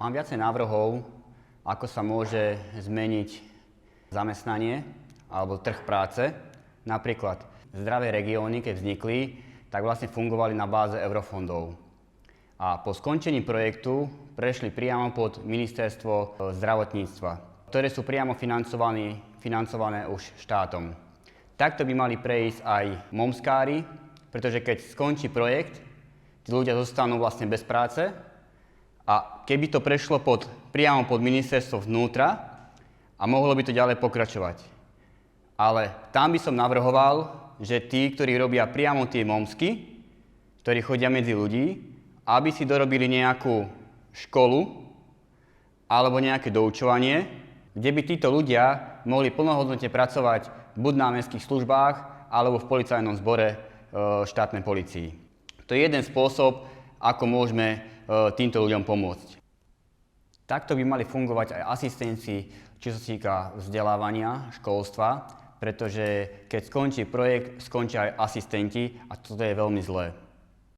Mám viacej návrhov, ako sa môže zmeniť zamestnanie alebo trh práce. Napríklad zdravé regióny, keď vznikli, tak vlastne fungovali na báze eurofondov. A po skončení projektu prešli priamo pod ministerstvo zdravotníctva, ktoré sú priamo financované už štátom. Takto by mali prejsť aj momskári, pretože keď skončí projekt, tí ľudia zostanú vlastne bez práce a keby to prešlo priamo pod ministerstvo vnútra a mohlo by to ďalej pokračovať. Ale tam by som navrhoval, že tí, ktorí robia priamo tie momsky, ktorí chodia medzi ľudí, aby si dorobili nejakú školu alebo nejaké doučovanie, kde by títo ľudia mohli plnohodnotne pracovať buď na mestských službách alebo v policajnom zbore štátnej polícii. To je jeden spôsob, ako môžeme týmto ľuďom pomôcť. Takto by mali fungovať aj asistenti, čo sa týka vzdelávania, školstva, pretože keď skončí projekt, skončia aj asistenti a toto je veľmi zlé.